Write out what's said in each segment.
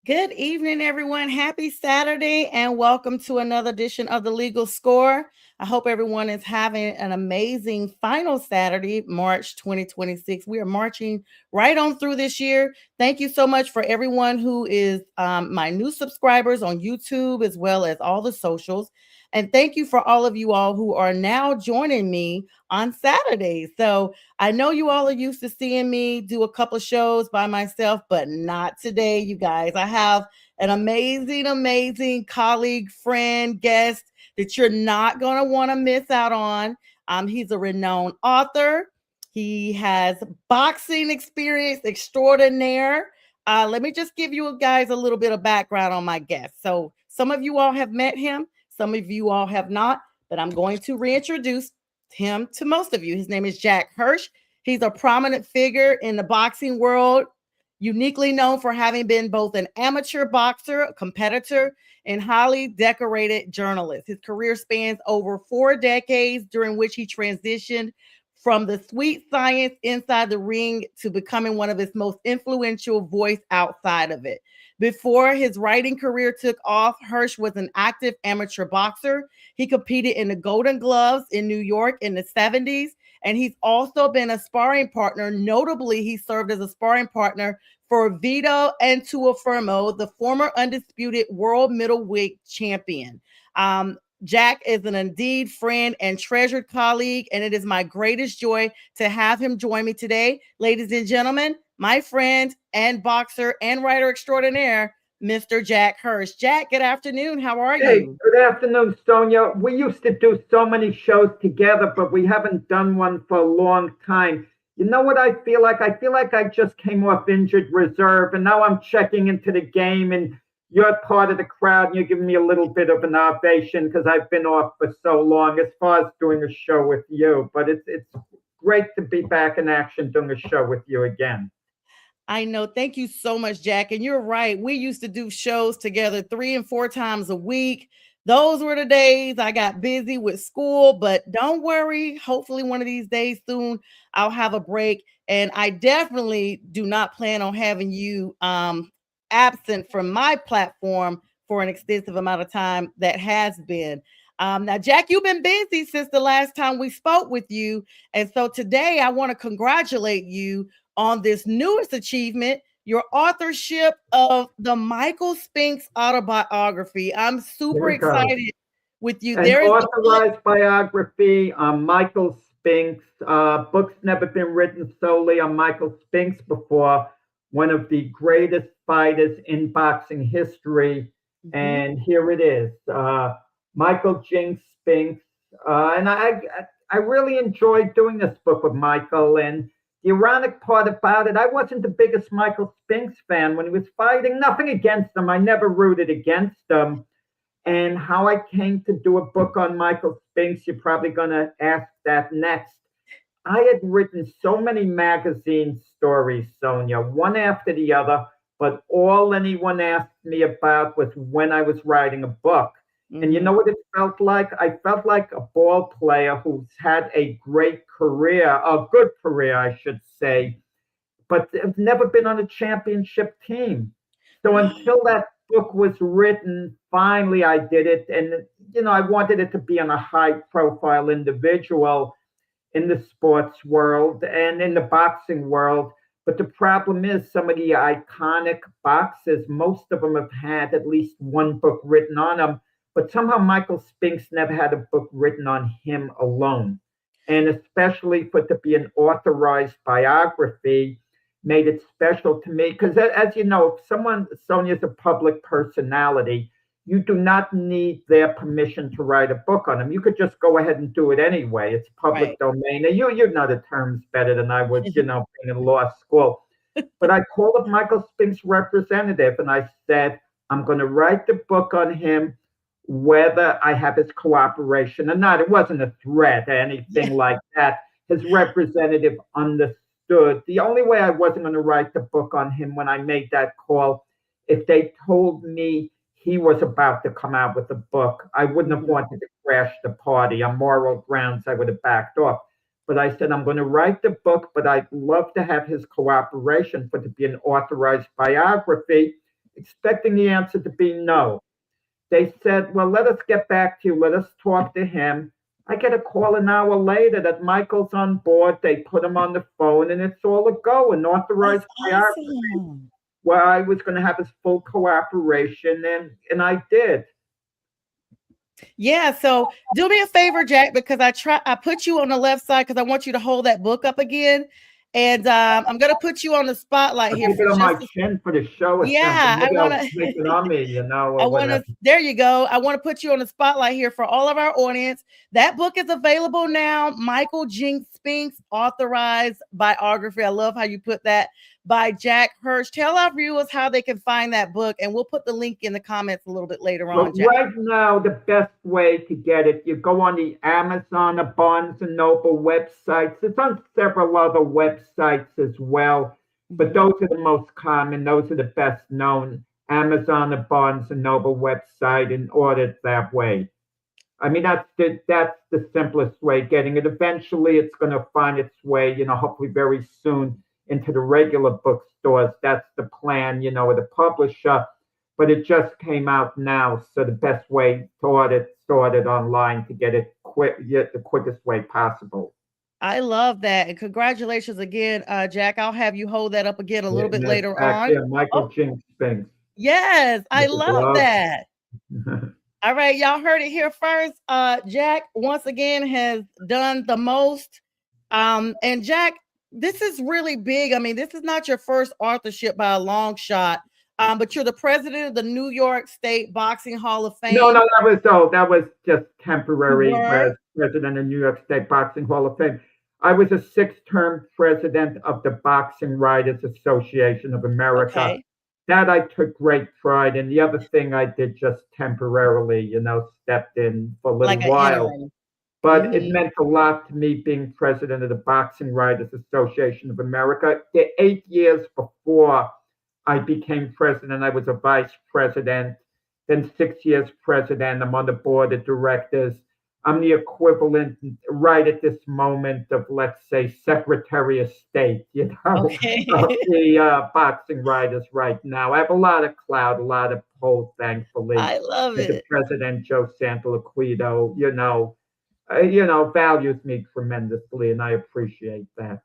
Good evening, everyone. Happy Saturday, and welcome to another edition of the Legal Score. I hope everyone is having an amazing final Saturday, March 2026. We are marching right on through this year. Thank you so much for everyone who is my new subscribers on YouTube as well as all the socials. And thank you for all of you all who are now joining me on Saturdays. So, I know you all are used to seeing me do a couple of shows by myself, but not today, you guys. I have an amazing, amazing colleague, friend, guest that you're not going to want to miss out on. He's a renowned author. He has boxing experience extraordinaire. Let me just give you guys a little bit of background on my guest. So, some of you all have met him, some of you all have not, but I'm going to reintroduce him to most of you. His name is Jack Hirsch. He's a prominent figure in the boxing world, uniquely known for having been both an amateur boxer, a competitor, and highly decorated journalist. His career spans over 4 decades, during which he transitioned from the sweet science inside the ring to becoming one of his most influential voice outside of it. Before his writing career took off, Hirsch was an active amateur boxer. He competed in the Golden Gloves in New York in the 70s, and he's also been a sparring partner. Notably, he served as a sparring partner for Vito Antuofermo, the former undisputed world middleweight champion. Jack is an indeed friend and treasured colleague, and it is my greatest joy to have him join me today. Ladies and gentlemen, my friend and boxer and writer extraordinaire, Mr. Jack Hirsch. Jack, good afternoon. How are Hey, you? good afternoon, Sonja. We used to do so many shows together, but we haven't done one for a long time. You know what I feel like? I feel like I just came off injured reserve, and now I'm checking into the game, and you're part of the crowd, and you're giving me a little bit of an ovation because I've been off for so long as far as doing a show with you. But it's great to be back in action doing a show with you again. I know. Thank you so much, Jack. And you're right. We used to do shows together 3 and 4 times a week. Those were the days I got busy with school, but don't worry. Hopefully, one of these days soon, I'll have a break. And I definitely do not plan on having you absent from my platform for an extensive amount of time that has been. Now, Jack, you've been busy since the last time we spoke with you. And so today I want to congratulate you on this newest achievement, your authorship of the Michael Spinks autobiography. I'm There super we go. excited with you. An There is a book. authorized biography on Michael Spinks. Books never been written solely on Michael Spinks before, one of the greatest fighters in boxing history. Mhm. And here it is, Michael Jinks Spinks. And I really enjoyed doing this book with Michael. And the ironic part about it, I wasn't the biggest Michael Spinks fan when he was fighting. Nothing against him. I never rooted against him, and how I came to do a book on Michael Spinks. You're probably going to ask that next. I had written so many magazine stories, Sonia, one after the other, but all anyone asked me about was when I was writing a book. And you know Mhm. what it felt like? I felt like a ball player who's had a great career, a good career, I should say, but have never been on a championship team. So until that book was written, finally I did it. And, I wanted it to be on a high profile individual in the sports world and in the boxing world. But the problem is, some of the iconic boxers, most of them have had at least one book written on them. But somehow Michael Spinks never had a book written on him alone. And especially for it to be an authorized biography made it special to me. Because as you know, if someone, Sonia's a public personality, you do not need their permission to write a book on them. You could just go ahead and do it anyway. It's public Right. domain. And you know the terms better than I would, being in law school. But I called up Michael Spink's representative and I said, I'm going to write the book on him, whether I have his cooperation or not. It wasn't a threat or anything Yeah. like that. His representative understood. The only way I wasn't going to write the book on him when I made that call, if they told me he was about to come out with a book, I wouldn't have Mhm. wanted to crash the party. On moral grounds, I would have backed off. But I said, I'm going to write the book, but I'd love to have his cooperation for it to be an authorized biography. expecting the answer to be no. They said, well, let us get back to you. Let us talk to him. I get a call an hour later that Michael's on board. They put him on the phone, and it's all a go and That's authorized by our, awesome. where I was going to have his full cooperation, and I did. Yeah, so do me a favor, Jack, because I put you on the left side because I want you to hold that book up again. And I'm gonna put you on the spotlight I'll here keep for it on my just a, chin for the show or something. yeah, I Maybe want I'll make to it on me, I or want to, whatever. there you go. I want to put you on the spotlight here for all of our audience. That book is available now. Michael Jinks Spinks, authorized biography. I love how you put that, by Jack Hirsch. Tell our viewers how they can find that book, and we'll put the link in the comments a little bit later on, Well, Jack. right now, the best way to get it, you go on the Amazon or Barnes and Noble websites. It's on several other websites as well, but Mhm. those are the most common. Those are the best known. Amazon or Barnes and Noble website, and order it that way. I mean, that's the simplest way of getting it. Eventually, it's going to find its way, hopefully very soon, into the regular bookstores. That's the plan, with the publisher. But it just came out now, so the best way to order it online to get it quick, yeah, the quickest way possible. I love that. And congratulations again, Jack. I'll have you hold that up again a Yeah, little and bit that's later back on. there, Michael Oh, Jinks things yes, I with the love glove. that. All right, y'all heard it here first. Jack once again has done the most. And Jack, this is really big. I mean, this is not your first authorship by a long shot. But you're the president of the New York State Boxing Hall of No, Fame. no, that was just You temporary were as president of New York State Boxing Hall of Fame. I was a six-term president of the Boxing Writers Association of America. okay, That I took great pride in. The other thing I did just temporarily, stepped in for a little like an while. interim. But it Hmm. meant a lot to me being president of the Boxing Writers Association of America. The 8 years before I became president, I was a vice president, then 6 years president. I'm on the board of directors. I'm the equivalent right at this moment of, let's say, Secretary of State, Okay, of the boxing writers right now. I have a lot of clout, a lot of pull, thankfully. I love The it. president, Joe Santoliquido, values me tremendously, and I appreciate that.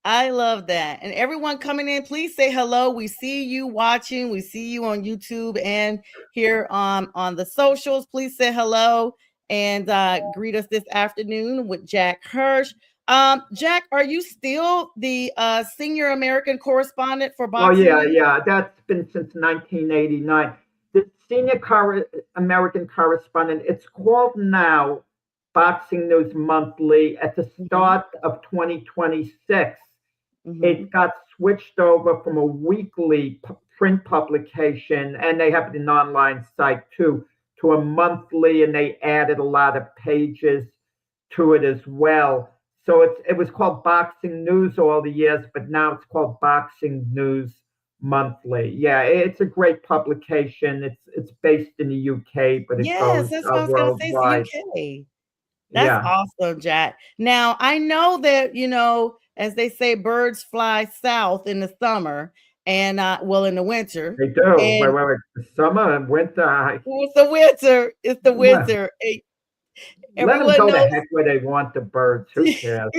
I love that. And everyone coming in, please say hello. We see you watching. We see you on YouTube and here on the socials. Please say hello and greet us this afternoon with Jack Hirsch. Jack, are you still the senior American correspondent for Oh Boxing yeah, News? yeah. That's been since 1989. The senior American correspondent. It's called now Boxing News Monthly. At the Hmm. start of 2026, Hmm. it got switched over from a weekly print publication, and they have an online site too, to a monthly, and they added a lot of pages to it as well. So it was called Boxing News all the years, but now it's called Boxing News Monthly. Yeah, it's a great publication. It's based in the UK, but it Yes, goes that's what I was gonna say. It's worldwide. UK. That's Yeah, awesome, Jack. Now, I know that, as they say, birds fly south in the summer and well, in the winter. they do. And The summer and winter. it's the winter. It's the winter. Let them Everyone go to knows. heck where they want, the birds. Who cares?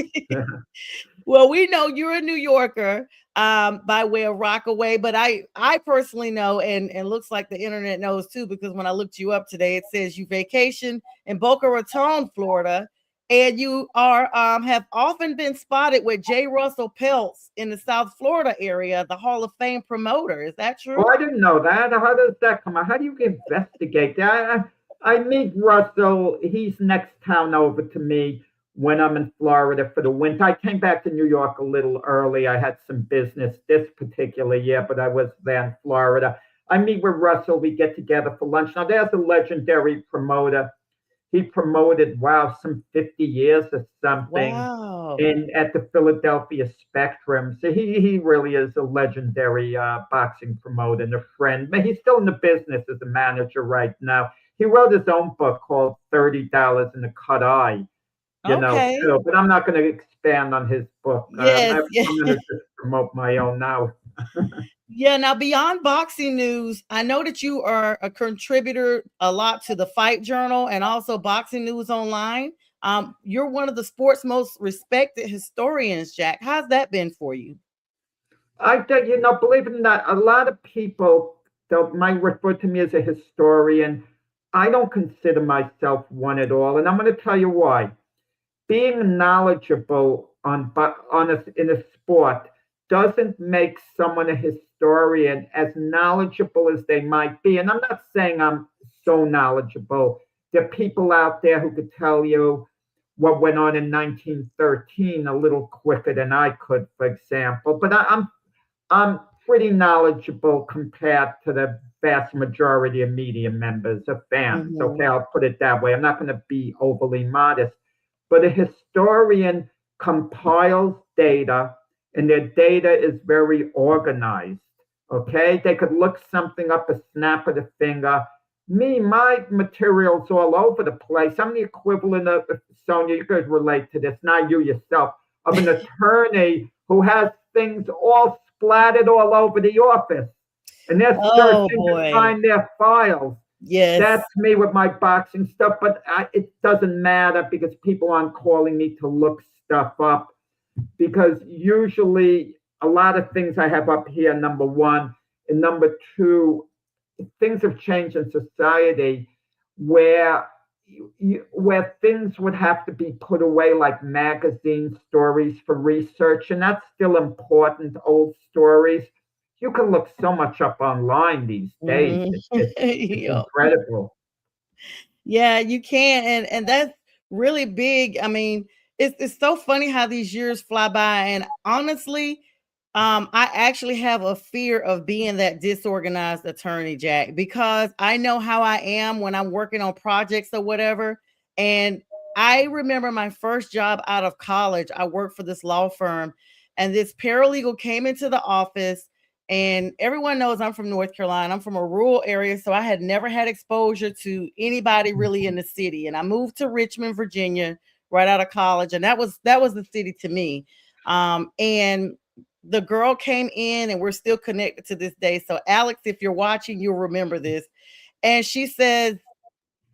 Well, we know you're a New Yorker by way of Rockaway, but I personally know, and looks like the internet knows too, because when I looked you up today, it says you vacation in Boca Raton, Florida, and you are have often been spotted with J. Russell Peltz in the South Florida area, the Hall of Fame promoter. Is that Oh, true? I didn't know that. How does that come out? How do you investigate that? I meet Russell. He's next town over to me when I'm in Florida for the winter. I came back to New York a little early. I had some business this particular year, but I was there in Florida. I meet with Russell. We get together for lunch. Now, there's a legendary promoter. He promoted, wow, some 50 years or something Wow. in at the Philadelphia Spectrum. So he really is a legendary boxing promoter and a friend. But he's still in the business as a manager right now. He wrote his own book called $30 in a Cut Eye, Okay. too. But I'm not going to expand on his book. Yes. I'm going to just promote my own now. Yeah, now beyond boxing news, I know that you are a contributor a lot to the Fight Journal and also Boxing News Online. You're one of the sport's most respected historians, Jack. How's that been for you? I think, believe it or not, a lot of people might refer to me as a historian. I don't consider myself one at all, and I'm going to tell you why. Being knowledgeable in a sport doesn't make someone a historian as knowledgeable as they might be. And I'm not saying I'm so knowledgeable. There are people out there who could tell you what went on in 1913 a little quicker than I could, for example. But I'm pretty knowledgeable compared to the vast majority of media members of fans. Okay, Mhm. I'll put it that way. I'm not going to be overly modest, but a historian compiles data, and their data is very organized. Okay, they could look something up a snap of the finger. My material's all over the place. I'm the equivalent of, Sonia, you could relate to this, not you yourself, of an attorney who has things all splattered all over the office, and they're Oh searching to boy. find their files. That's Yes. me with my boxing stuff, but it doesn't matter because people aren't calling me to look stuff up. Because usually a lot of things I have up here, number one, and number two, things have changed in society where where things would have to be put away like magazine stories for research, and that's still important. Old stories, you can look so much up online these days. Mhm. It's Yep. incredible. Yeah, you can, and that's really big. I mean, it's so funny how these years fly by, and honestly, I actually have a fear of being that disorganized attorney, Jack, because I know how I am when I'm working on projects or whatever. And I remember my first job out of college. I worked for this law firm, and this paralegal came into the office. And everyone knows I'm from North Carolina. I'm from a rural area, so I had never had exposure to anybody really in the city. And I moved to Richmond, Virginia, right out of college, and that was the city to me. And the girl came in, and we're still connected to this day. So, Alex, if you're watching, you'll remember this. And she says,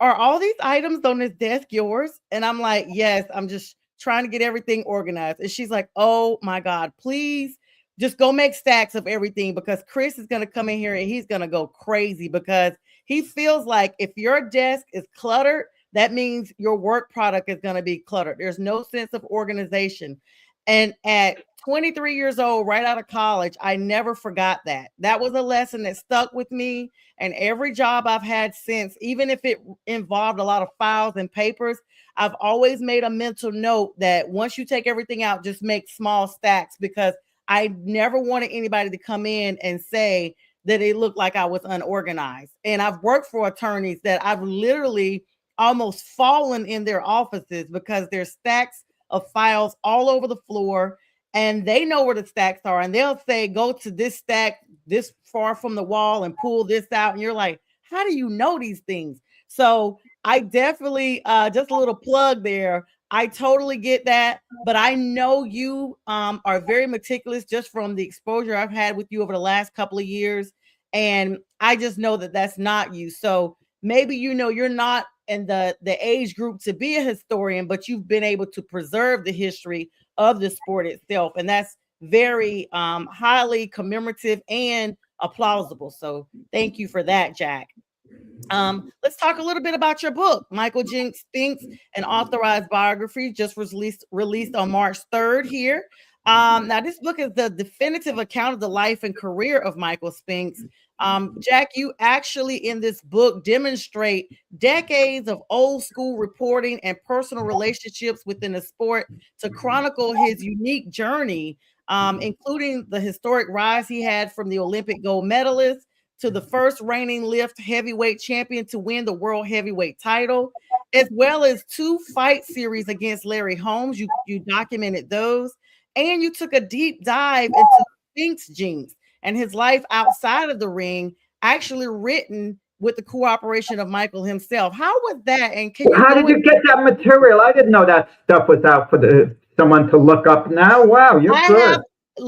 "Are all these items on this desk yours?" And I'm like, "Yes, I'm just trying to get everything organized." And she's like, "Oh my God, please just go make stacks of everything because Chris is going to come in here and he's going to go crazy because he feels like if your desk is cluttered, that means your work product is going to be cluttered. There's no sense of organization." And at 23 years old, right out of college, I never forgot that. That was a lesson that stuck with me, and every job I've had since, even if it involved a lot of files and papers, I've always made a mental note that once you take everything out, just make small stacks because I never wanted anybody to come in and say that it looked like I was unorganized. And I've worked for attorneys that I've literally almost fallen in their offices because there's stacks of files all over the floor, and they know where the stacks are, and they'll say, "Go to this stack this far from the wall and pull this out." And you're like, "How do you know these things?" So I definitely, just a little plug there. I totally get that, but I know you are very meticulous just from the exposure I've had with you over the last couple of years, and I just know that that's not you. So maybe you're not in the age group to be a historian, but you've been able to preserve the history of the sport itself, and that's very highly commemorative and plausible. So thank you for that, Jack. Let's talk a little bit about your book, Michael Jinks Spinks, an authorized biography, just released on March 3rd here. Now, this book is the definitive account of the life and career of Michael Spinks. Jack, you actually in this book demonstrate decades of old school reporting and personal relationships within the sport to chronicle his unique journey, including the historic rise he had from the Olympic gold medalist to the first reigning lift heavyweight champion to win the world heavyweight title, as well as two fight series against Larry Holmes. You documented those, and you took a deep dive into Spinks Jinx and his life outside of the ring, actually written with the cooperation of Michael himself. How was that? And can you How go did into? you get that material? I didn't know that stuff was out for someone to look up now. Wow, you're I have good.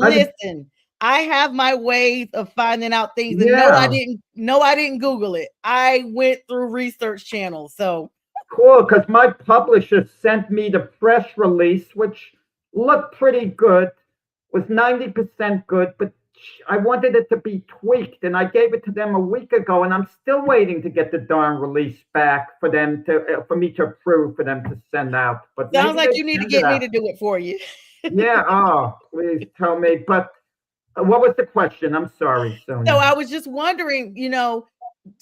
How did listen. I have my ways of finding out things, and no, I Yeah, didn't. No, I didn't Google it. I went through research channels. So, cool. Because my publisher sent me the press release, which looked pretty good, was 90% good, but I wanted it to be tweaked, and I gave it to them a week ago, and I'm still waiting to get the darn release back for them to for me to approve for them to send out. But sounds maybe like they you need to send it get me out. to do it for you. Yeah. Oh, please tell me. But what was the question? I'm sorry, So Sonia. I was just wondering,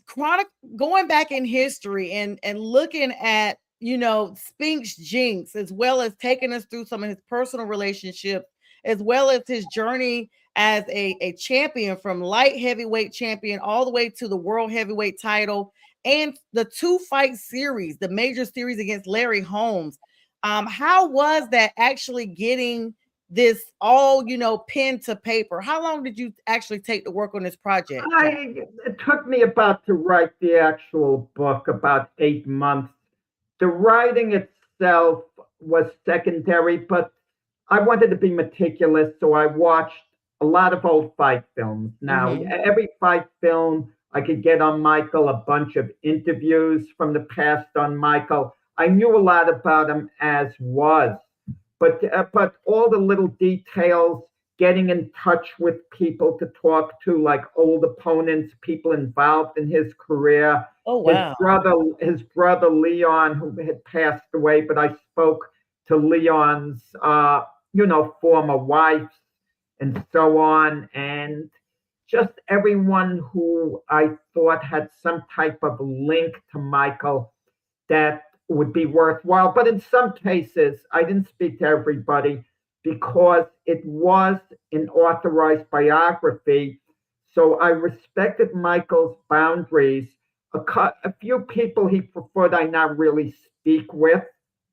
chronic going back in history and looking at Spink's jinx, as well as taking us through some of his personal relationships, as well as his journey as a champion, from light heavyweight champion all the way to the world heavyweight title, and the two fight series, the major series against Larry Holmes. How was that, actually getting this all pen to paper? How long did you actually take to work on this project, Jack? It took me about to write the actual book about 8 months. The writing itself was secondary, but I wanted to be meticulous, so I watched a lot of old fight films. Now, Mm-hmm. every fight film I could get on Michael, a bunch of interviews from the past on Michael. I knew a lot about him as was, but all the little details, getting in touch with people to talk to, like old opponents, people involved in his career. Oh His wow. brother, his brother Leon, who had passed away, but I spoke to Leon's, former wife and so on, and just everyone who I thought had some type of link to Michael that would be worthwhile. But in some cases, I didn't speak to everybody because it was an authorized biography. So I respected Michael's boundaries. A few people he preferred I not really speak with.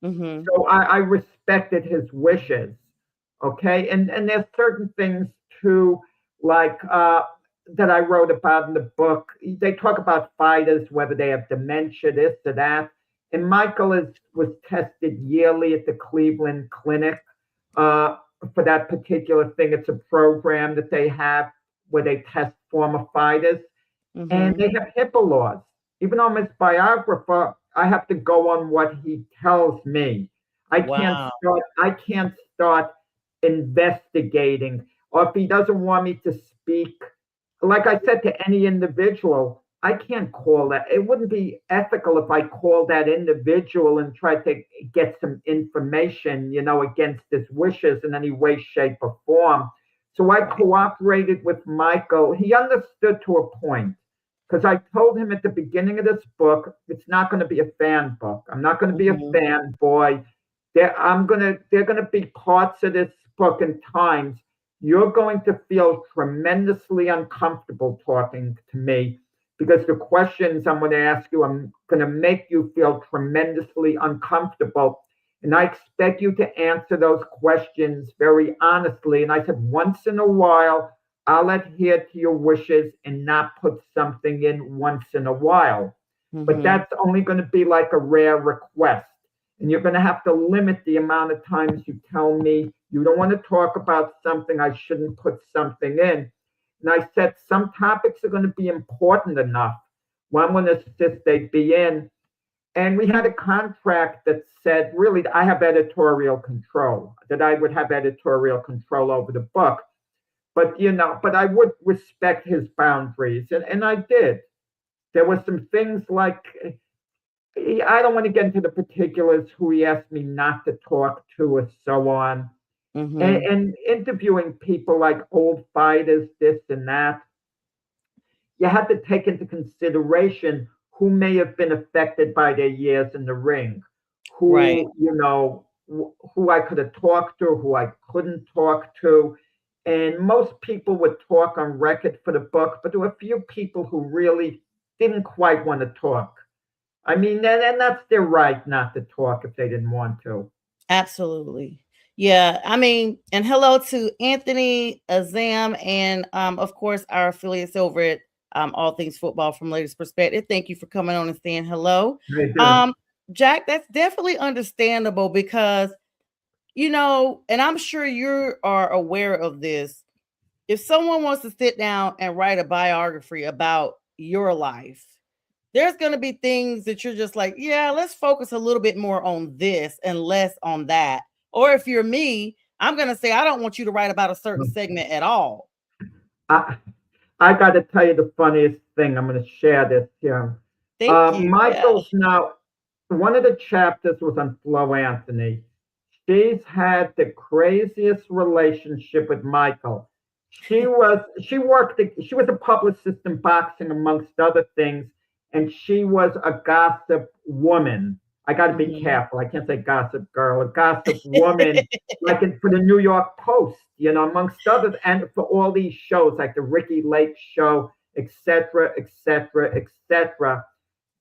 Mm-hmm. So I respected his wishes. Okay. And there's certain things too, like that I wrote about in the book. They talk about fighters, whether they have dementia, this or that. And Michael was tested yearly at the Cleveland Clinic uh, for that particular thing. It's a program that they have where they test former fighters, and Mm-hmm. they have HIPAA laws. Even though I'm his biographer, I have to go on what he tells me. Wow. I can't start investigating, or if he doesn't want me to speak, like I said to any individual, I can't call that. It wouldn't be ethical if I called that individual and tried to get some information, against his wishes in any way, shape, or form. So I Right. cooperated with Michael. He understood to a point because I told him at the beginning of this book, it's not going to be a fan book. I'm not going to be a Mm-hmm. fanboy. There are going to be parts of this book and times you're going to feel tremendously uncomfortable talking to me because the questions I'm going to ask you, I'm going to make you feel tremendously uncomfortable. And I expect you to answer those questions very honestly. And I said, once in a while, I'll adhere to your wishes and not put something in once in a while. But Mm-hmm. that's only going to be like a rare request. And you're going to have to limit the amount of times you tell me you don't want to talk about something, I shouldn't put something in. And I said, some topics are going to be important enough where I'm going to insist they be in. And we had a contract that said, really, I have editorial control, that I would have editorial control over the book. But I would respect his boundaries. And I did. There were some things like I don't want to get into the particulars who he asked me not to talk to or so on. And, Mm-hmm. and interviewing people like old fighters, this and that, you had to take into consideration who may have been affected by their years in the ring, Right. who I could have talked to, who I couldn't talk to. And most people would talk on record for the book, but there were a few people who really didn't quite want to talk. I mean, and that's their right not to talk if they didn't want to. Absolutely. Yeah. I mean, and hello to Anthony, Azam, and of course our affiliates over at All Things Football from Ladies Perspective. Thank you for coming on and saying hello. They do. Um, Jack, that's definitely understandable because and I'm sure you are aware of this. if someone wants to sit down and write a biography about your life, there's going to be things that you're just like, yeah, let's focus a little bit more on this and less on that. Or if you're me, I'm going to say, I don't want you to write about a certain segment at all. I, I got to tell you the funniest thing. I'm going to share this here. Thank you. Yeah. Michael's now, one of the chapters was on Flo Anthony. She's had the craziest relationship with Michael. She was a publicist in boxing amongst other things, and she was a gossip woman. I got to be Mhm. careful. I can't say gossip girl, a gossip woman, like for the New York Post, amongst others, and for all these shows like the Ricky Lake Show, etc., etc., etc.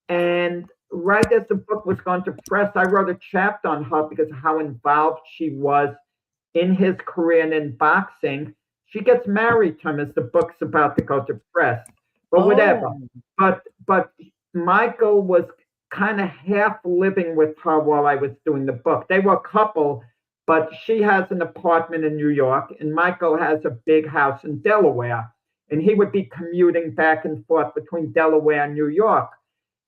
And right as the book was going to press, I wrote a chapter on her because of how involved she was in his career and in boxing. She gets married to him as the book's about to go to press, but whatever. Oh. But Michael was kind of half living with her while I was doing the book. They were a couple, but she has an apartment in New York, and Michael has a big house in Delaware. And he would be commuting back and forth between Delaware and New York.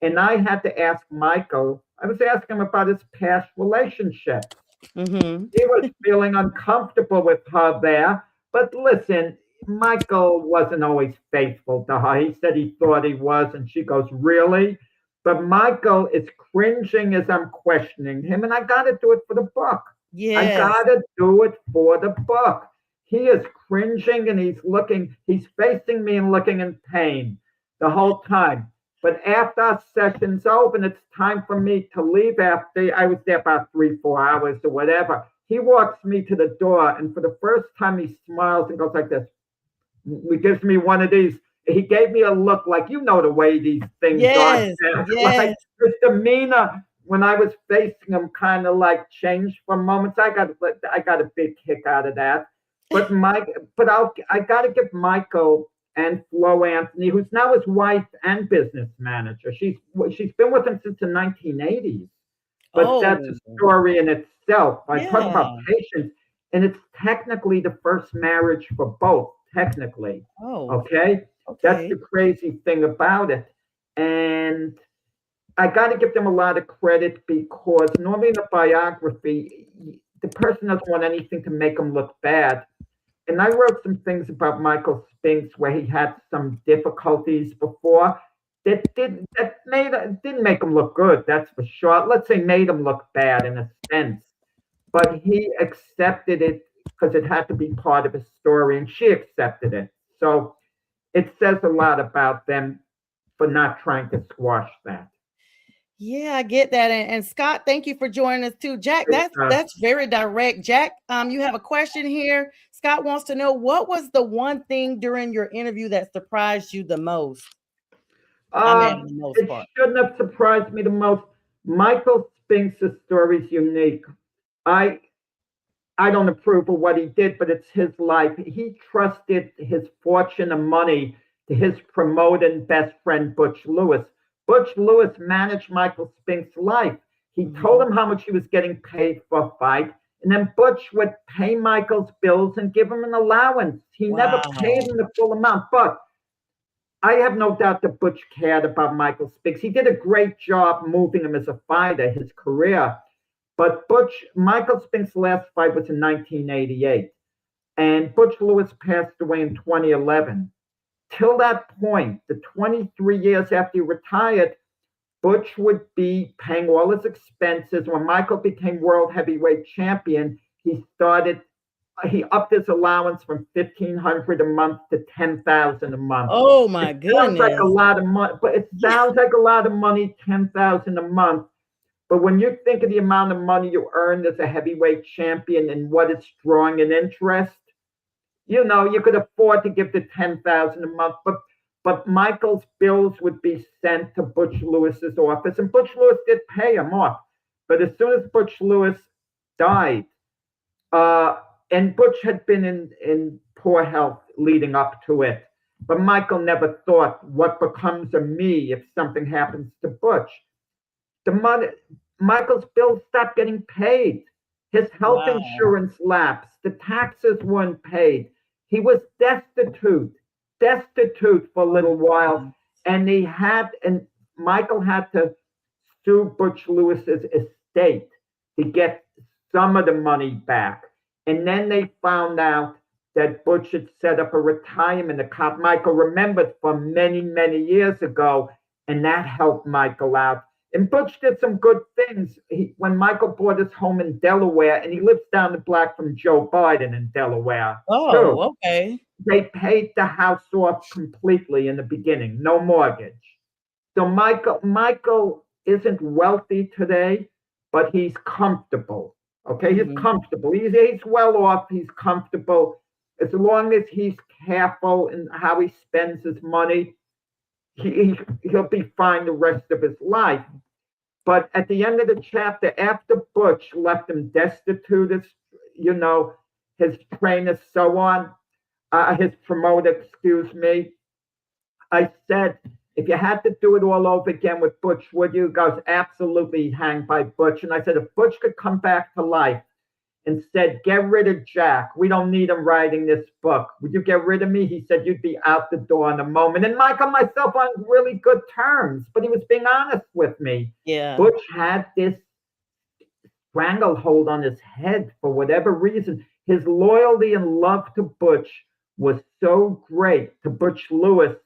And I had to ask Michael, I was asking him about his past relationships. Mhm. He was feeling uncomfortable with her there. But listen, Michael wasn't always faithful to her. He said he thought he was, and she goes, really? But Michael is cringing as I'm questioning him, and I got to do it for the book. I Yes. got to do it for the book. He is cringing and he's facing me and looking in pain the whole time. But after our session's over and it's time for me to leave after I was there about 3, 4 hours or whatever, he walks me to the door and for the first time he smiles and goes like this. He gives me one of these. He gave me a look like you know the way these things are. Yes. Like Yes. his demeanor when I was facing him kind of like changed for moments. I got a big kick out of that. But Mike, I got to give Michael and Flo Anthony, who's now his wife and business manager. She's been with him since the 1980s. But that's a Oh. story in itself. I talk about Yeah. patience, and it's technically the first marriage for both. Technically, Oh. okay, that's the Okay. crazy thing about it. And I got to give them a lot of credit because normally in a biography, the person doesn't want anything to make them look bad. And I wrote some things about Michael Spinks where he had some difficulties before that made didn't make him look good. That's for sure. Let's say made him look bad in a sense, but he accepted it because it had to be part of his story, and she accepted it. So it says a lot about them for not trying to squash that. Yeah, I get that. And Scott, thank you for joining us too. Jack, It, that's very direct. Jack, you have a question here. Scott wants to know what was the one thing during your interview that surprised you the most? I mean, uh, the most it part. shouldn't have surprised me the most. Michael Spinks' story is unique. I I don't approve of what he did, but it's his life. He trusted his fortune and money to his promoter and best friend, Butch Lewis. Butch Lewis managed Michael Spink's life. He told Mhm. him how much he was getting paid for a fight, and then Butch would pay Michael's bills and give him an allowance. He never paid Wow. him the full amount, but I have no doubt that Butch cared about Michael Spinks. He did a great job moving him as a fighter, his career. But Michael Spink's last fight was in 1988, and Butch Lewis passed away in 2011. Till that point, the 23 years after he retired, Butch would be paying all his expenses. When Michael became world heavyweight champion, he upped his allowance from 1,500 a month to 10,000 a month. Oh It my sounds like a goodness. lot of money, but it Yeah. sounds like a lot of money, 10,000 a month. But when you think of the amount of money you earned as a heavyweight champion and what it's drawing in interest, you could afford to give the 10,000 a month. But Michael's bills would be sent to Butch Lewis's office, and Butch Lewis did pay him off. But as soon as Butch Lewis died, uh, and Butch had been in poor health leading up to it, but Michael never thought, what becomes of me if something happens to Butch? The money, Michael's bills stopped getting paid. His health Wow. insurance lapsed. The taxes weren't paid. He was destitute for a little while, and Michael had to sue Butch Lewis's estate to get some of the money back. And then they found out that Butch had set up a retirement account. Michael remembered from many, many years ago, and that helped Michael out. And Butch did some good things. When Michael bought his home in Delaware, and he lives down the block from Joe Biden in Delaware, too. Oh, okay. They paid the house off completely in the beginning, no mortgage. So Michael isn't wealthy today, but he's comfortable. Okay, he's comfortable. He's well off. He's comfortable. As long as he's careful in how he spends his money, he'll be fine the rest of his life. But at the end of the chapter, after Butch left him destitute, his trainer, so on, his promoter, excuse me, I said, if you had to do it all over again with Butch, would you? He goes, absolutely, hang by Butch. And I said, if Butch could come back to life and said, get rid of Jack, we don't need him writing this book, would you get rid of me? He said, you'd be out the door in a moment. And Michael and myself on really good terms, but he was being honest with me. Yeah. Butch had this stranglehold on his head for whatever reason. His loyalty and love to Butch was so great, to Butch Lewis,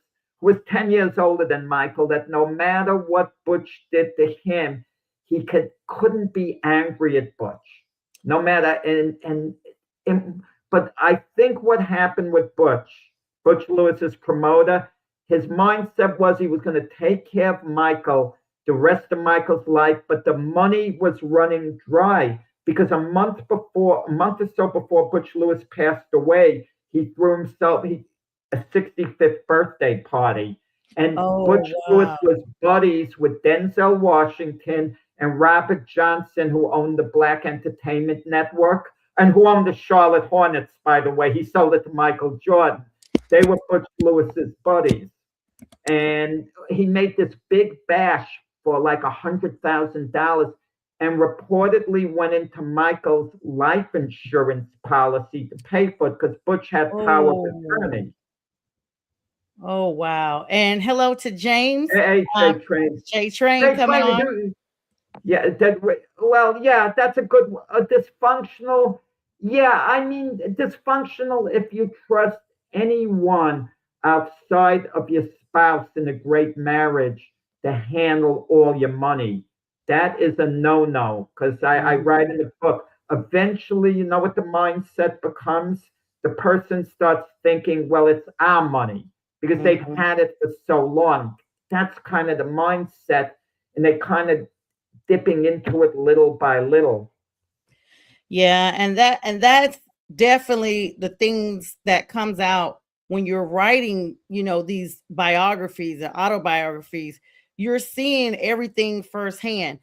who was 10 years older than Michael, that no matter what Butch did to him, he couldn't be angry at Butch. No matter, but I think what happened with Butch Lewis's promoter, his mindset was he was going to take care of Michael the rest of Michael's life, but the money was running dry because a month or so before Butch Lewis passed away, he threw himself a 65th birthday party. And Butch Lewis was buddies with Denzel Washington and Robert Johnson, who owned the Black Entertainment Network and who owned the Charlotte Hornets, by the way. He sold it to Michael Jordan. They were Butch Lewis's buddies. And he made this big bash for like $100,000 and reportedly went into Michael's life insurance policy to pay for it because Butch had power of attorney. Oh, wow. And hello to James. Hey, J-Train. J-Train coming on. Yeah, that's a good one. Dysfunctional. Yeah, I mean, dysfunctional if you trust anyone outside of your spouse in a great marriage to handle all your money. That is a no-no, because I write in the book, eventually, you know what the mindset becomes? The person starts thinking, well, it's our money, because they've had it for so long. That's kind of the mindset, and they kind of dipping into it little by little. Yeah, and that's definitely the things that comes out when you're writing, these biographies and autobiographies. You're seeing everything firsthand.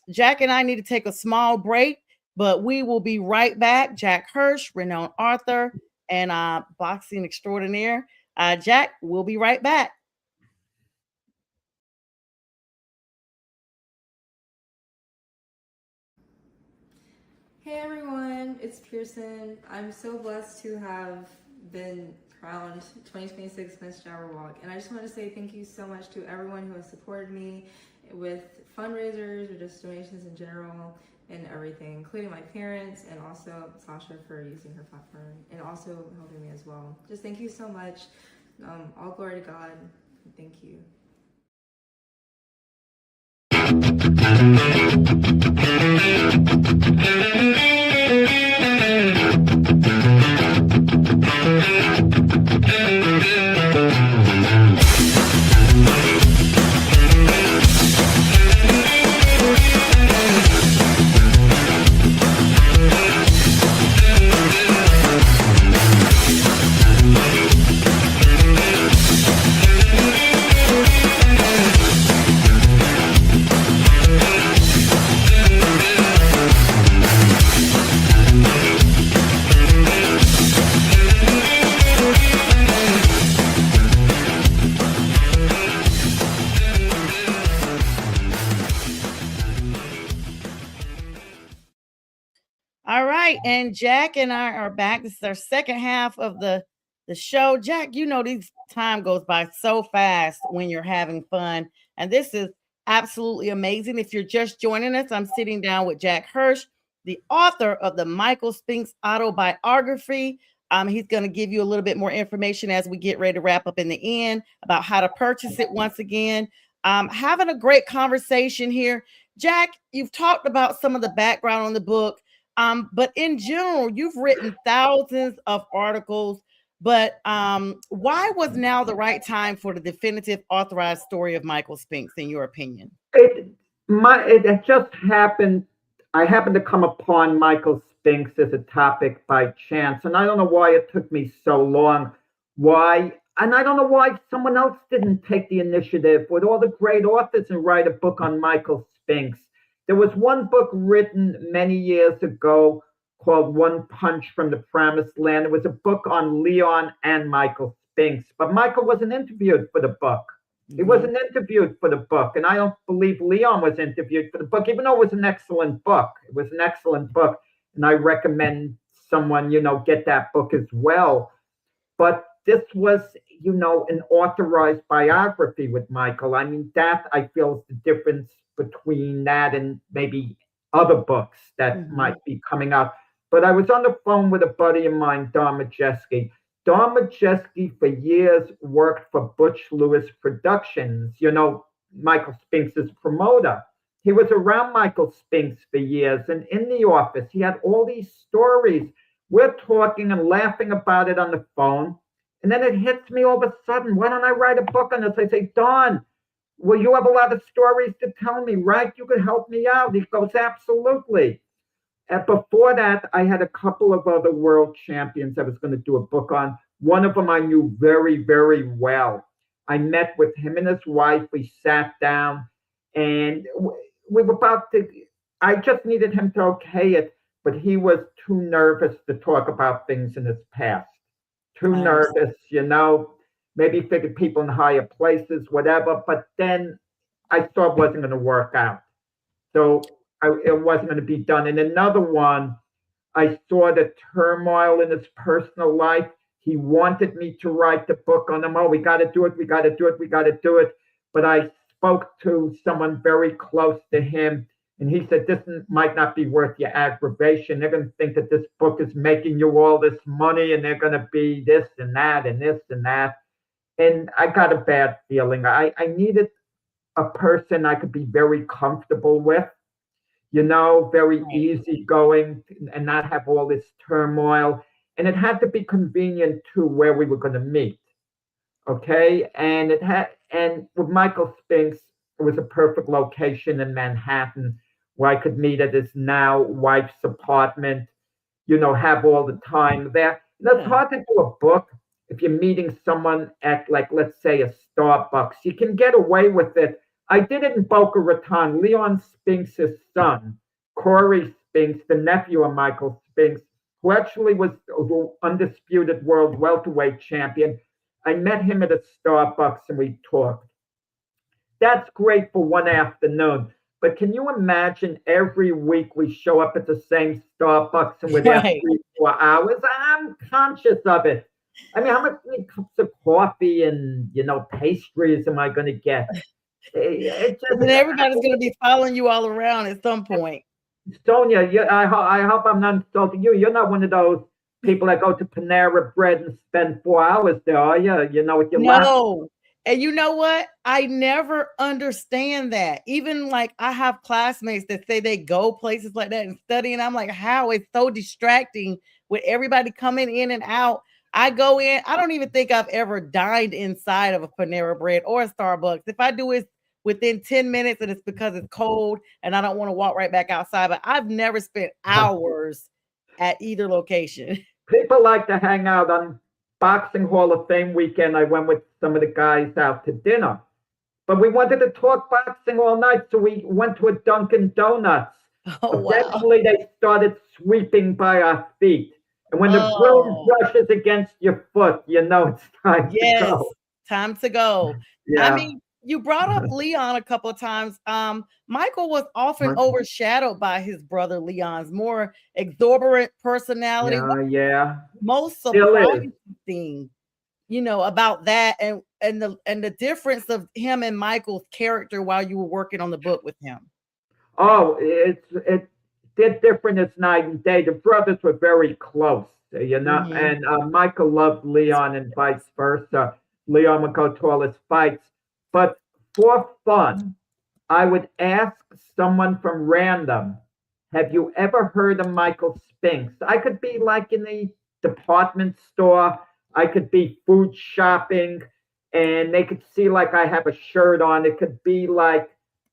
Jack and I need to take a small break, but we will be right back. Jack Hirsch, renowned author and boxing extraordinaire. Jack, we'll be right back. Hey everyone, it's Pearson. I'm so blessed to have been crowned 2026 Miss Jabberwock, and I just want to say thank you so much to everyone who has supported me with fundraisers or just donations in general and everything, including my parents and also Sasha for using her platform and also helping me as well. Just thank you so much. All glory to God. Thank you. right, and Jack and I are back. This is our second half of the show. Jack, you know these time goes by so fast when you're having fun, and this is absolutely amazing. If you're just joining us, I'm sitting down with Jack Hirsch, the author of the Michael Spinks autobiography. He's going to give you a little bit more information as we get ready to wrap up in the end about how to purchase it once again. Having a great conversation here. Jack, you've talked about some of the background on the book. But in general, you've written thousands of articles. But why was now the right time for the definitive authorized story of Michael Spinks, in your opinion? It it just happened. I happened to come upon Michael Spinks as a topic by chance, and I don't know why it took me so long. Why? And I don't know why someone else didn't take the initiative with all the great authors and write a book on Michael Spinks. There was one book written many years ago called One Punch from the Promised Land. It was a book on Leon and Michael Spinks, but Michael wasn't interviewed for the book. He Mhm. wasn't interviewed for the book, and I don't believe Leon was interviewed for the book, even though it was an excellent book. It was an excellent book, and I recommend someone, get that book as well. But this was, an authorized biography with Michael. I mean, that I feel is the difference between that and maybe other books that Mhm. might be coming out. But I was on the phone with a buddy of mine, Don Majeski. Don Majeski, for years, worked for Butch Lewis Productions, Michael Spinks' promoter. He was around Michael Spinks for years, and in the office, he had all these stories. We're talking and laughing about it on the phone. And then it hits me all of a sudden. Why don't I write a book on this? I say, Don, well, you have a lot of stories to tell me, right? You could help me out. He goes, absolutely. And before that, I had a couple of other world champions I was going to do a book on. One of them I knew very, very well. I met with him and his wife. We sat down and we were about to, I just needed him to okay it, but he was too nervous to talk about things in his past. Too I understand. nervous, maybe figured people in higher places, whatever. But then I saw it wasn't going to work out. So it wasn't going to be done. And another one, I saw the turmoil in his personal life. He wanted me to write the book on him. Oh, we got to do it. We got to do it. We got to do it. But I spoke to someone very close to him, and he said, this might not be worth your aggravation. They're going to think that this book is making you all this money, and they're going to be this and that and this and that. And I got a bad feeling. I needed a person I could be very comfortable with, very Right. easygoing and not have all this turmoil. And it had to be convenient to where we were going to meet. Okay. And with Michael Spinks, it was a perfect location in Manhattan where I could meet at his now wife's apartment, have all the time there. It's Yeah. hard to do a book if you're meeting someone at, like, let's say, a Starbucks. You can get away with it. I did it in Boca Raton. Leon Spinks' son, Corey Spinks, the nephew of Michael Spinks, who actually was the undisputed world welterweight champion. I met him at a Starbucks and we talked. That's great for one afternoon. But can you imagine every week we show up at the same Starbucks and we're there Right. 3, 4 hours? I'm conscious of it. I mean, how many cups of coffee and pastries am I going to get? It And just then everybody's going to be following you all around at some point. Sonia, I hope I'm not insulting you. You're not one of those people that go to Panera Bread and spend 4 hours there, are you? With your laptop. No. And you know what? I never understand that. Even like I have classmates that say they go places like that and study, and I'm like, how? It's so distracting with everybody coming in and out. I go in, I don't even think I've ever dined inside of a Panera Bread or a Starbucks. If I do, it's within 10 minutes, and it's because it's cold and I don't want to walk right back outside. But I've never spent hours at either location. People like to hang out on Boxing Hall of Fame weekend. I went with some of the guys out to dinner, but we wanted to talk boxing all night, so we went to a Dunkin' Donuts. Oh, wow. Eventually, they started sweeping by our feet. And when the broom Oh. brushes against your foot, it's time to Yes, go. time to go. I Yeah. mean, you brought up Leon a couple of times. Michael was often Right. overshadowed by his brother Leon's more exuberant personality. What Yeah, yeah. most Still is. surprising thing, about that and the difference of him and Michael's character while you were working on the book with him? Oh, they're different as night and day. The brothers were very close, Mhm. and Michael loved Leon and vice versa. Leon would go to all his fights, but for fun, I would ask someone from random, have you ever heard of Michael Spinks? I could be like in the department store, I could be food shopping, and they could see like I have a shirt on. It could be like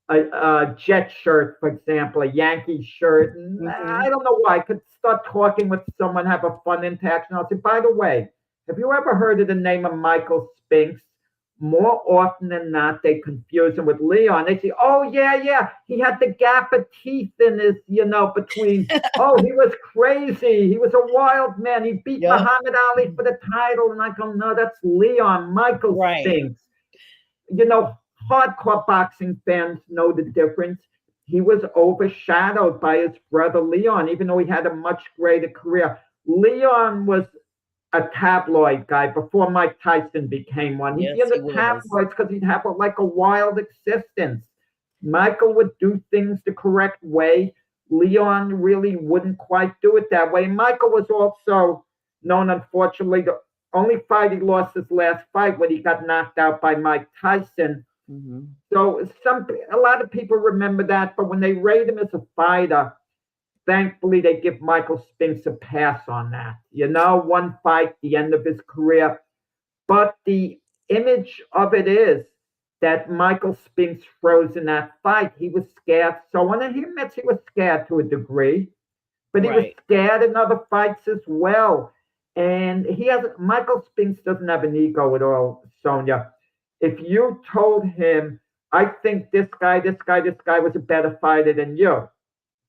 a Jet shirt, for example, a Yankee shirt. And I Mhm. don't know why. I could start talking with someone, have a fun interaction. I'll say, by the way, have you ever heard of the name of Michael Spinks? More often than not, they confuse him with Leon. They say, "Oh yeah, yeah, he had the gap of teeth in his, between." Oh, he was crazy. He was a wild man. He beat Yep. Muhammad Ali for the title, and I go, "No, that's Leon. Michael Right. Spinks." You know, Hardcore boxing fans know the difference. He was overshadowed by his brother Leon, even though he had a much greater career. Leon was a tabloid guy before Mike Tyson became one. He'd be Yes, in he the was. tabloids because he'd have like a wild existence. Michael would do things the correct way. Leon really wouldn't quite do it that way. Michael was also known, unfortunately, the only fight he lost his last fight when he got knocked out by Mike Tyson. Mhm. So a lot of people remember that, but when they rate him as a fighter, thankfully they give Michael Spinks a pass on that. One fight, the end of his career. But the image of it is that Michael Spinks froze in that fight. He was scared. So when he admits he was scared to a degree, but he was Right. scared in other fights as well. And Michael Spinks doesn't have an ego at all, Sonja. If you told him, I think this guy was a better fighter than you,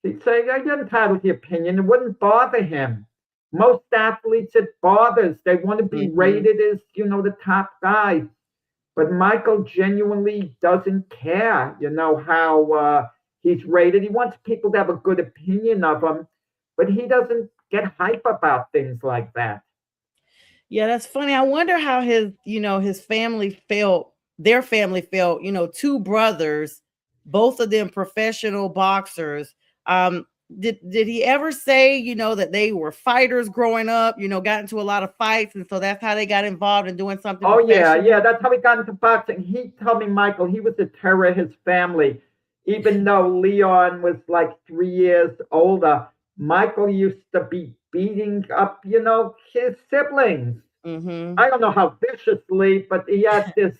he'd say, yeah, you're entitled to your opinion. It wouldn't bother him. Most athletes, it bothers. They want to be Mhm. rated as, the top guy. But Michael genuinely doesn't care, how he's rated. He wants people to have a good opinion of him, but he doesn't get hype about things like that. Yeah, that's funny. I wonder how his family felt, their family felt, two brothers, both of them professional boxers. Did he ever say, that they were fighters growing up, got into a lot of fights, and so that's how they got involved in doing something Oh yeah, professional? yeah. That's how he got into boxing. He told me, Michael, he was the terror of his family. Even though Leon was like 3 years older, Michael used to be beating up, his siblings. Mhm. I don't know how viciously, but he had this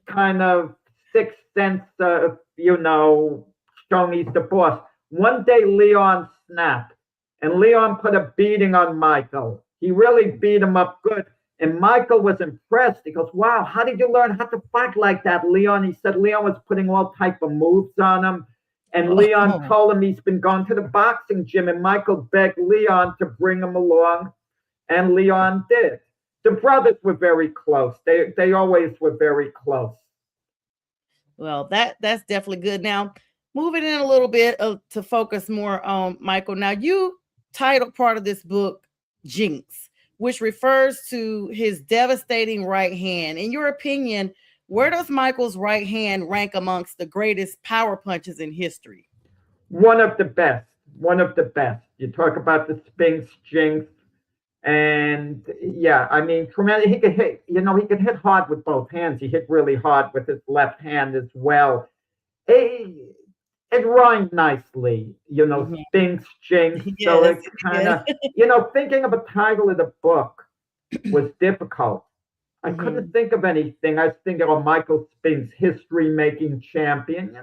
kind of sixth sense of, showing he's the boss. One day, Leon snapped, and Leon put a beating on Michael. He really beat him up good. And Michael was impressed. He goes, "Wow, how did you learn how to fight like that, Leon?" He said Leon was putting all type of moves on him. And Leon Oh, told him he's been going to the boxing gym, and Michael begged Leon to bring him along, and Leon did. The brothers were very close. They always were very close. well, that's definitely good. Now, moving in a little bit to focus more on Michael. Now, you titled part of this book Jinx, which refers to his devastating right hand. In your opinion, where does Michael's right hand rank amongst the greatest power punches in history? One of the best. One of the best. You talk about the Sphinx Jinx, and yeah, I mean, tremendous. He could hit. He could hit hard with both hands. He hit really hard with his left hand as well. It, it rhymed nicely. Mhm. Sphinx Jinx. So Yes, it kind it of, thinking of a title of the book was difficult. I couldn't Mhm. think of anything. I was thinking of Michael Spinks, history making champion.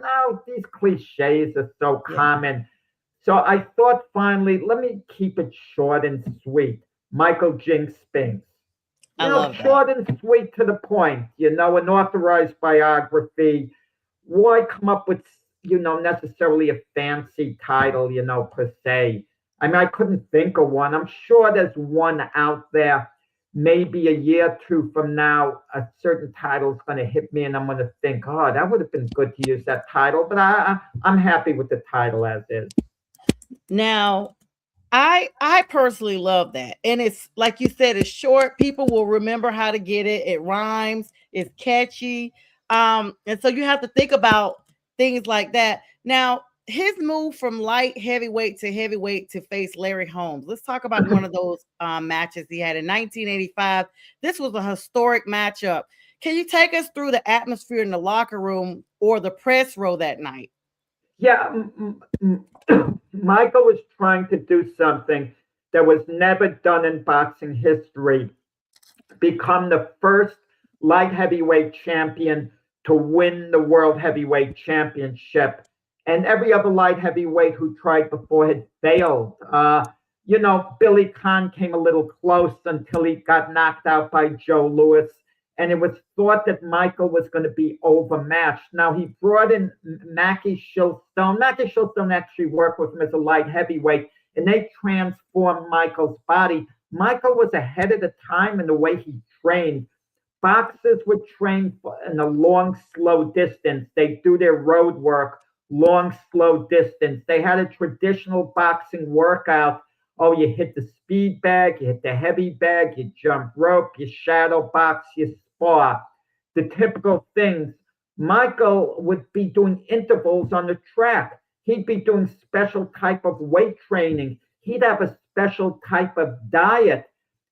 These cliches are so Yeah, common. So I thought finally, let me keep it short and sweet. Michael Jinx Spinks. I love that. Short and sweet to the point, an authorized biography. Why come up with, necessarily a fancy title, per se? I mean, I couldn't think of one. I'm sure there's one out there. maybe a year or two from now, a certain title is going to hit me, and I'm going to think, oh, that would have been good to use that title. But I'm happy with the title as is. Now, I personally love that. And it's like you said, it's short. People will remember how to get it. It rhymes, it's catchy. And so you have to think about things like that. Now, his move from light heavyweight to heavyweight to face Larry Holmes. Let's talk about one of those matches he had in 1985. This was a historic matchup. Can you take us through the atmosphere in the locker room or the press row that night? Yeah, Michael was trying to do something that was never done in boxing history, become the first light heavyweight champion to win the world heavyweight championship. And every other light heavyweight who tried before had failed. Billy Conn came a little close until he got knocked out by Joe Louis. And it was thought that Michael was going to be overmatched. Now, he brought in Mackie Shilstone. Mackie Shilstone actually worked with him as a light heavyweight, and they transformed Michael's body. Michael was ahead of the time in the way he trained. Boxers would train in a long, slow distance. They do their road work, long, slow distance. They had a traditional boxing workout. Oh, you hit the speed bag, you hit the heavy bag, you jump rope, you shadow box, you spar. The typical things. Michael would be doing intervals on the track. He'd be doing special type of weight training. He'd have a special type of diet.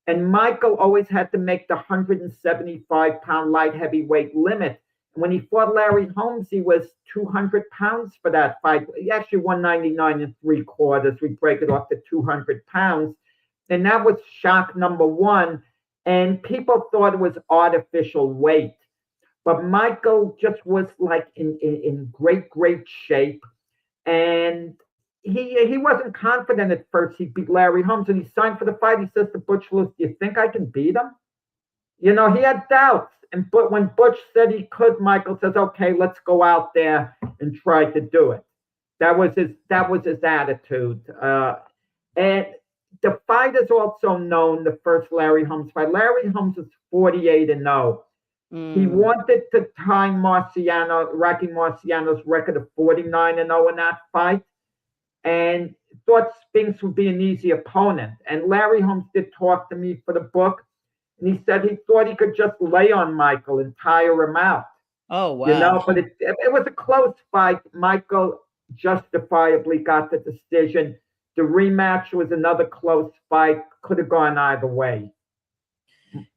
And Michael always had to make the 175-pound light heavyweight limit. When he fought Larry Holmes, he was 200 pounds for that fight. He actually 199 and three quarters. We break it off to 200 pounds. And that was shock number one. And people thought it was artificial weight. But Michael just was like in great, great shape. And he wasn't confident at first he beat Larry Holmes. And he signed for the fight. He says to Butch Lewis, do you think I can beat him? He had doubts. But when Butch said he could, Michael says, okay, let's go out there and try to do it. That was his attitude. And the fight is also known, the first Larry Holmes fight. Larry Holmes is 48-0. He wanted to tie Rocky Marciano's record of 49-0 in that fight, and thought Spinks would be an easy opponent. And Larry Holmes did talk to me for the book, and he said he thought he could just lay on Michael and tire him out. Oh, wow. But it was a close fight. Michael justifiably got the decision. The rematch was another close fight. Could have gone either way.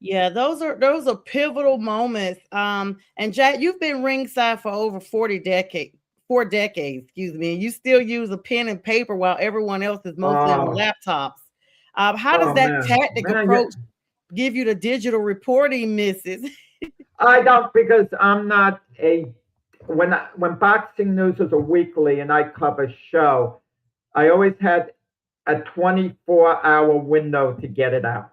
Yeah, those are pivotal moments. And Jack, you've been ringside for over 4 decades, excuse me, and you still use a pen and paper while everyone else is mostly on laptops. How does that tactic approach give you the digital reporting misses? I don't, because I'm not when Boxing News is a weekly and I cover show, I always had a 24-hour window to get it out.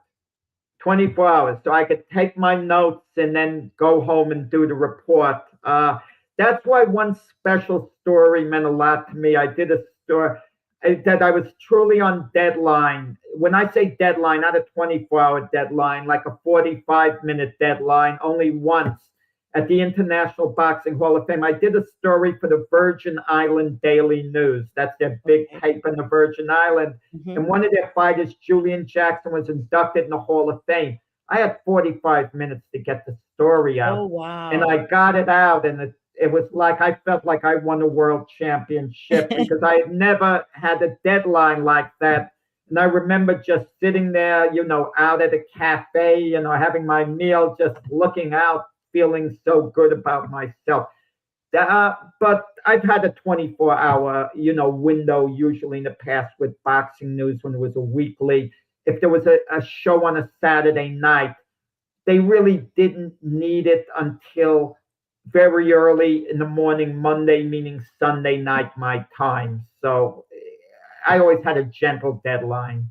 24 hours. So I could take my notes and then go home and do the report. That's why one special story meant a lot to me. I did a story that I was truly on deadline. When I say deadline, not a 24-hour deadline, like a 45-minute deadline, only once at the International Boxing Hall of Fame. I did a story for the Virgin Island Daily News. That's their big paper in the Virgin Island. Mm-hmm. And one of their fighters, Julian Jackson, was inducted in the Hall of Fame. I had 45 minutes to get the story out. Oh, wow. And I got it out, and it was like I felt like I won a world championship because I had never had a deadline like that. And I remember just sitting there, out at a cafe, having my meal, just looking out, feeling so good about myself. But I've had a 24-hour, window usually in the past with Boxing News when it was a weekly. If there was a show on a Saturday night, they really didn't need it until very early in the morning, Monday, meaning Sunday night, my time. So I always had a gentle deadline.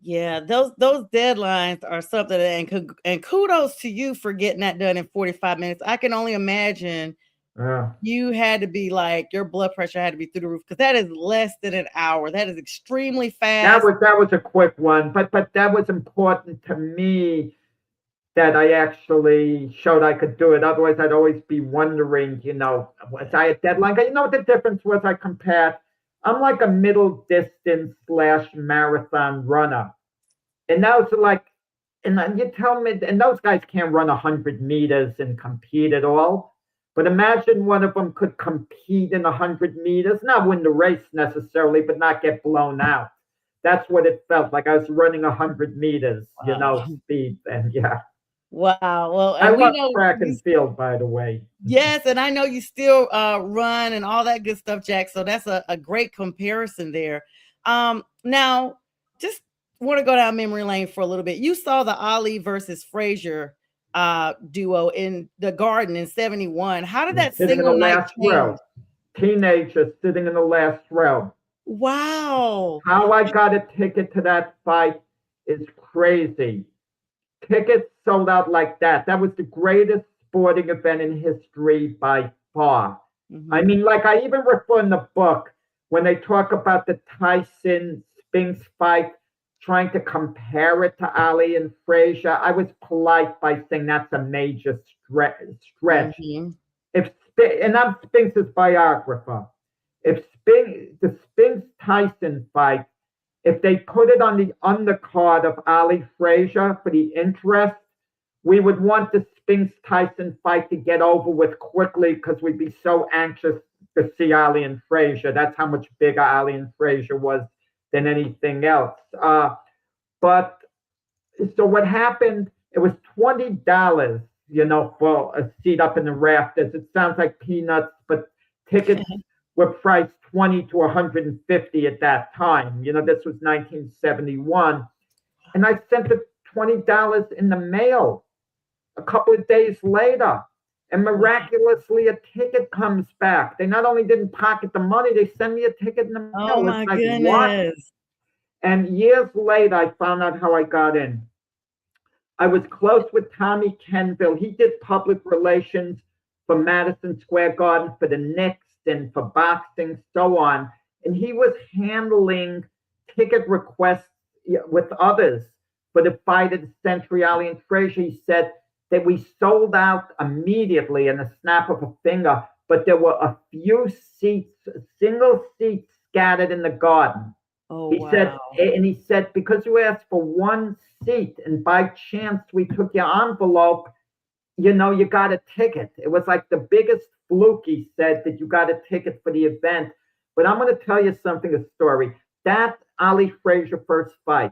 Yeah, those deadlines are something, and kudos to you for getting that done in 45 minutes. I can only imagine Yeah. You had to be like, your blood pressure had to be through the roof because that is less than an hour. That is extremely That fast. was a quick one, but that was important to me that I actually showed I could do it. Otherwise, I'd always be wondering, was I a deadline guy? You know what the difference was? I compared. I'm like a middle distance slash marathon runner, and those are like, and then you tell me, and those guys can't run 100 meters and compete at all. But imagine one of them could compete in 100 meters, not win the race necessarily, but not get blown out. That's what it felt like. I was running 100 meters, Wow. speed, and yeah. Wow. Well, I and we love know track you. and field, by the way. Yes, and I know you still run and all that good stuff, Jack. So that's a great comparison there. Now, just want to go down memory lane for a little bit. You saw the Ali versus Frazier duo in the Garden in '71. How did that Sitting in the single night last change? row. Teenager sitting in the last row. Wow. How I got a ticket to that fight is crazy. Tickets sold out like that. That was the greatest sporting event in history by far. I Mhm. mean, like I even refer in the book when they talk about the Tyson Spinks fight, trying to compare it to Ali and Frazier. I was polite by saying that's a major stretch. Mhm. If and I'm Spinks' biographer. If the Spinks Tyson fight, if they put it on the undercard of Ali Frazier for the interest, we would want the Spinks Tyson fight to get over with quickly because we'd be so anxious to see Ali and Frazier. That's how much bigger Ali and Frazier was than anything else. But so what happened? It was $20, for a seat up in the rafters. It sounds like peanuts, but tickets were priced 20 to 150 at that time. This was 1971, and I sent the $20 in the mail a couple of days later. And miraculously, a ticket comes back. They not only didn't pocket the money, they sent me a ticket in the Oh mail. It's my like, what? goodness. And years later, I found out how I got in. I was close with Tommy Kenville. He did public relations for Madison Square Garden, for the Knicks, and for boxing, so on. And he was handling ticket requests with others for the fight at the Century Ali and Frazier. He said that we sold out immediately in a snap of a finger, but there were a few seats, single seats scattered in the garden. Oh He said, wow. and he said, because you asked for one seat and by chance we took your envelope, you got a ticket. It was like the biggest fluke, he said, that you got a ticket for the event. But I'm going to tell you something, a story. That Ali Frazier first fight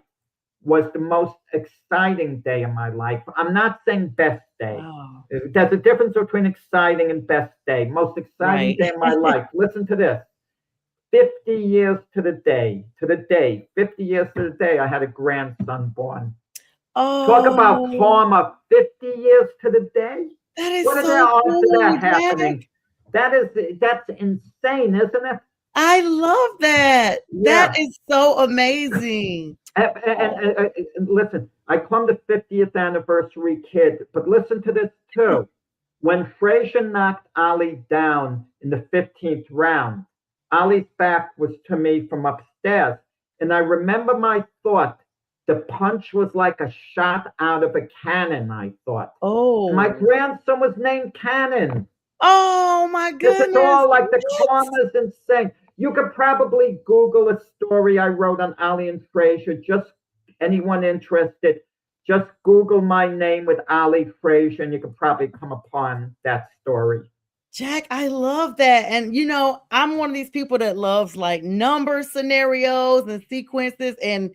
was the most exciting day of my life. I'm not saying best day. Wow. There's a difference between exciting and best day. Most exciting Right. day of my life. Listen to this. 50 years to the day, 50 years to the day, I had a grandson born. Talk about Oh, karma, 50 years to the day. that is What are the so odds of cool, that Jack. happening? That's insane, isn't it? I love that. That Yeah. is so amazing. Oh. And listen, I come the 50th anniversary kid, but listen to this too. When Frazier knocked Ali down in the 15th round, Ali's back was to me from upstairs. And I remember my thought, the punch was like a shot out of a cannon, I thought. And my Oh. grandson was named Cannon. Oh my This is goodness. all like the What? karma is insane. You could probably Google a story I wrote on Ali and Frazier. Just anyone interested, just Google my name with Ali Frazier, and you could probably come upon that story. Jack, I love that. And I'm one of these people that loves like number scenarios and sequences and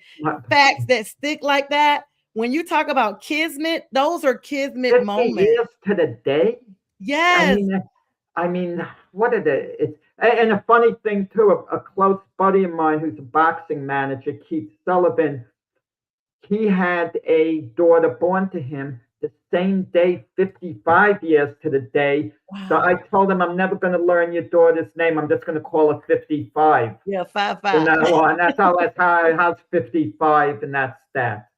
facts that stick like that. When you talk about kismet, those are kismet 50 moments. years to the day. I Yes. mean, I mean, what did it? And a funny thing too, a close buddy of mine who's a boxing manager, Keith Sullivan, he had a daughter born to him the same day, 55 years to the day. So I Wow. told him, I'm never going to learn your daughter's name. I'm just going to call her 55 Yeah, five from five. now on. How's 55, and that's that.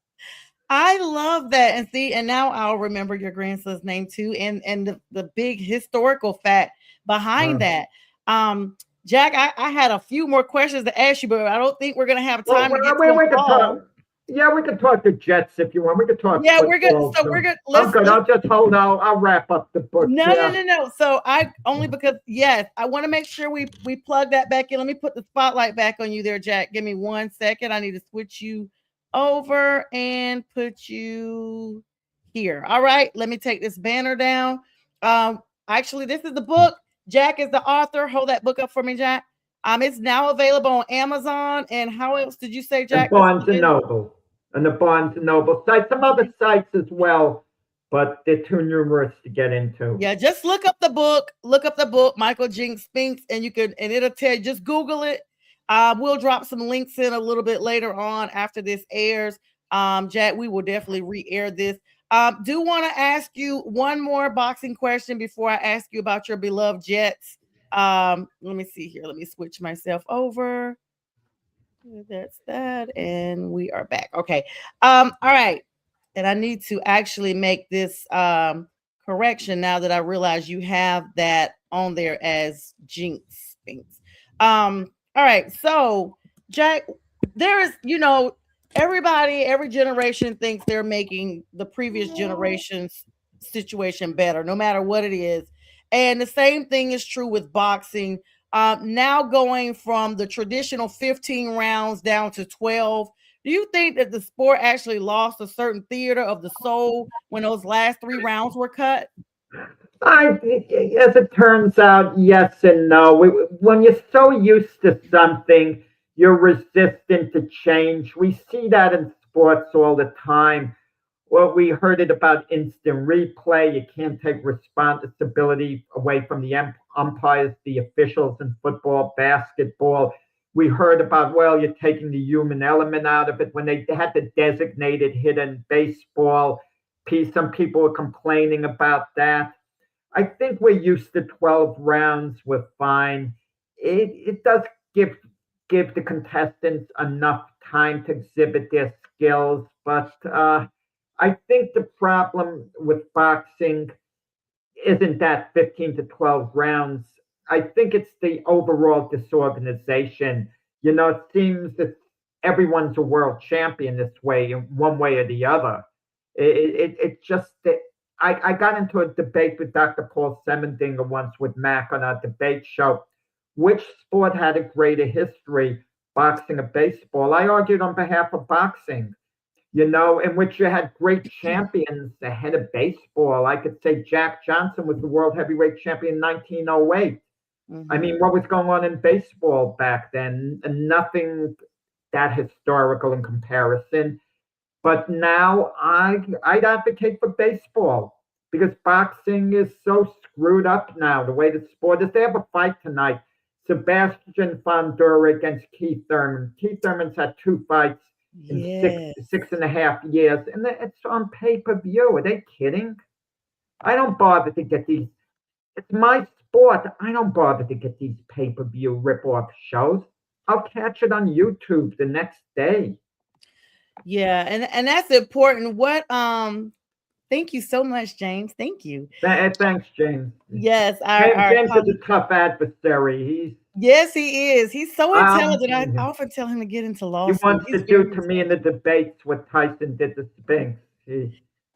I love that. And now I'll remember your grandson's name too. And the big historical fact behind Wow. that. Jack, I had a few more questions to ask you, but I don't think we're gonna have Well, time to get to we them could talk. all. Yeah, we could talk the Jets if you want. We could talk Yeah, we're good. football So we're too. good. I'm good. Let's I'll just hold. I'll wrap up the book. no, no, Yeah. no, no. So I only because yes, I want to make sure we plug that back in. Let me put the spotlight back on you there, Jack. Give me 1 second. I need to switch you over and put you here. All right. Let me take this banner down. Actually, this is the book. Jack is the author. Hold that book up for me, Jack. It's now available on Amazon. And how else did you say, And Jack? It's Barnes and available. Noble. And the Barnes and Noble site. Some other sites as well, but they're too numerous to get into. Yeah, just look up the book, Michael Jinks Spinks, and you can and it'll tell you, just Google it. We'll drop some links in a little bit later on after this airs. Jack, we will definitely re-air this. Do want to ask you one more boxing question before I ask you about your beloved Jets. Let me see here. Let me switch myself over. That's that. And we are back. Okay. All right. And I need to actually make this correction now that I realize you have that on there as Jinx Spinks. All right. So, Jack, there is, everybody, every generation thinks they're making the previous generation's situation better, no matter what it is. And the same thing is true with boxing. Now going from the traditional 15 rounds down to 12, do you think that the sport actually lost a certain theater of the soul when those last 3 rounds were cut? As it turns out, yes and no. When you're so used to something, you're resistant to change. We see that in sports all the time. Well, we heard it about instant replay. You can't take responsibility away from the umpires, the officials in football, basketball. We heard about, well, you're taking the human element out of it. When they had the designated hit in baseball, some people were complaining about that. I think we're used to 12 rounds. We're fine. It does give give the contestants enough time to exhibit their skills, but I think the problem with boxing isn't that 15 to 12 rounds. I think it's the overall disorganization. It seems that everyone's a world champion this way, in one way or the other. It just, I got into a debate with Dr. Paul Semendinger once with Mac on our debate show. Which sport had a greater history, boxing or baseball? I argued on behalf of boxing, in which you had great champions ahead of baseball. I could say Jack Johnson was the world heavyweight champion in 1908. I Mm-hmm. mean, what was going on in baseball back then? And nothing that historical in comparison. But now I'd advocate for baseball because boxing is so screwed up now. The way the sport is, they have a fight tonight. Sebastian Fondura against Keith Thurman. Keith Thurman's had two fights in Yes. 6.5 years, and it's on pay-per-view. Are they kidding? I don't bother to get these. It's my sport. I don't bother to get these pay-per-view rip-off shows. I'll catch it on YouTube the next day. Yeah, and that's important. What thank you so much, James. Thank you. Thanks, James. Yes, our James is a tough adversary. yes, he is. He's so Um, intelligent. I often tell him to get into law he school. wants to He's do very to me in the intelligent. debates what Tyson did to Spinks.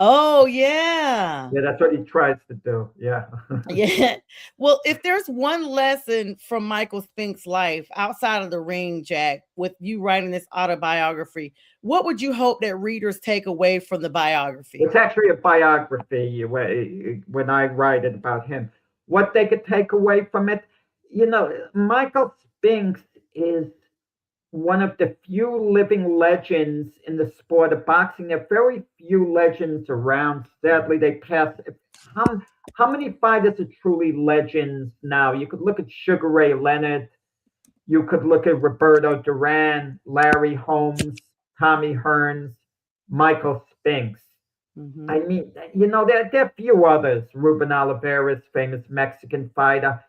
Oh yeah. Yeah, that's what he tries to do. Yeah. Yeah. Well, if there's one lesson from Michael Spink's life outside of the ring, Jack, with you writing this autobiography, what would you hope that readers take away from the biography? It's actually a biography when I write it about him. What they could take away from it, Michael Spinks is one of the few living legends in the sport of boxing. There are very few legends around. Sadly, they pass. How, how many fighters are truly legends now? You could look at Sugar Ray Leonard. You could look at Roberto Duran, Larry Holmes, Tommy Hearns, Michael Spinks. Mm-hmm. I mean, there are few others. Ruben Oliveras, famous Mexican fighter,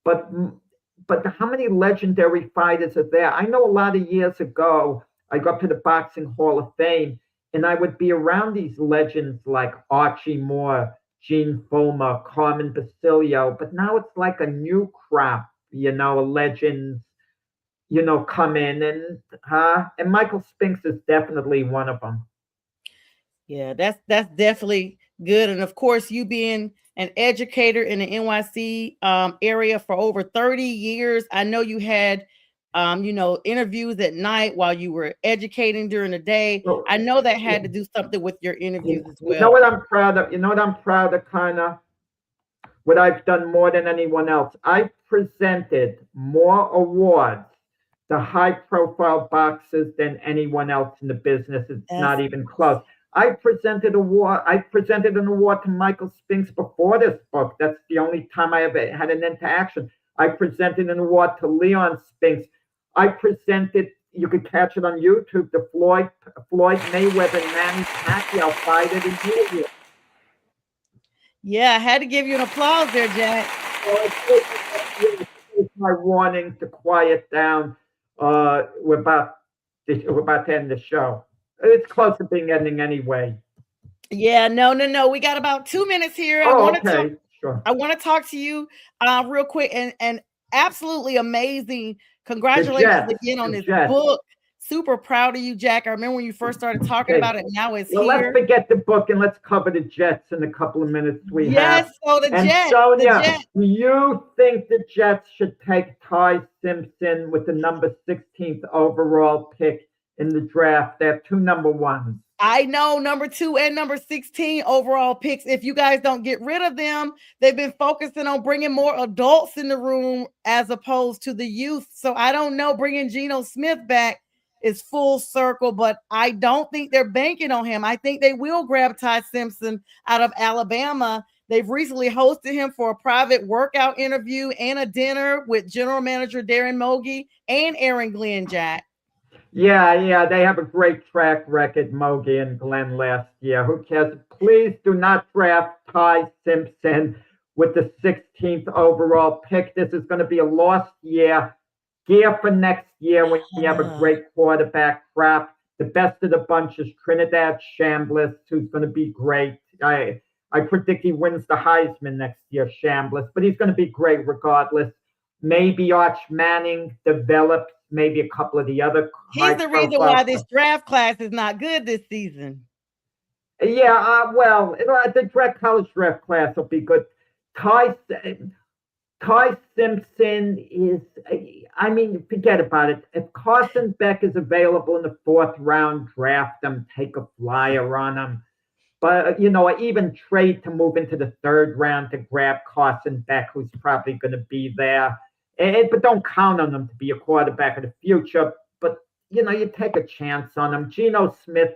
but how many legendary fighters are there? I know a lot of years ago, I got to the Boxing Hall of Fame, and I would be around these legends like Archie Moore, Gene Fulmer, Carmen Basilio, but now it's like a new crop, legends, come in and Michael Spinks is definitely one of them. Yeah, that's definitely good. And of course, you being an educator in the NYC area for over 30 years, I know you had interviews at night while you were educating during the day. Well, I know that had to do something with your interviews as you know well. what I'm proud of? You know what I'm proud of, kind of? What I've done more than anyone else. I've presented more awards to high profile boxers than anyone else in the business. It's That's not even close. I presented an award to Michael Spinks before this book. That's the only time I ever had an interaction. I presented an award to Leon Spinks. I presented, you could catch it on YouTube, the Floyd Mayweather and Manny Pacquiao fight at a year. yeah, I had to give you an applause there, Jack. It's my warning to quiet down. We're about to end the show. It's close to being ending anyway. Yeah, no. We got about 2 minutes here. Oh, okay, sure. I want to talk to you real quick and absolutely amazing. The Congratulations Jets, again on the this Jets. book. Super proud of you, Jack. I remember when you first started talking Okay. about it. Now it's Well, let's here. forget the book and let's cover the Jets in a couple of minutes we Yes, have. so the And Jets. Sonja, do you think the Jets should take Ty Simpson with the number 16th overall pick in the draft? They have two number ones. I know number 2 and number 16 overall picks. If you guys don't get rid of them, they've been focusing on bringing more adults in the room as opposed to the youth. So I don't know, bringing Geno Smith back is full circle, but I don't think they're banking on him. I think they will grab Ty Simpson out of Alabama. They've recently hosted him for a private workout interview and a dinner with general manager Darren Mogi and Aaron Glenn, Jack. Yeah, they have a great track record, Mogi and Glenn last year. Who cares? Please do not draft Ty Simpson with the 16th overall pick. This is going to be a lost year. Gear for next year when you have a great quarterback crop. The best of the bunch is Trinidad Chambliss, who's going to be great. I predict he wins the Heisman next year, Chambliss, but he's going to be great regardless. Maybe Arch Manning develops, maybe a couple of the other. He's the reason why this draft class is not good this season. Yeah, well, the college draft class will be good. Ty Simpson is, I mean, forget about it. If Carson Beck is available in the 4th round, draft him, take a flyer on him. But, even trade to move into the 3rd round to grab Carson Beck, who's probably going to be there. But don't count on him to be a quarterback of the future. But, you take a chance on him. Geno Smith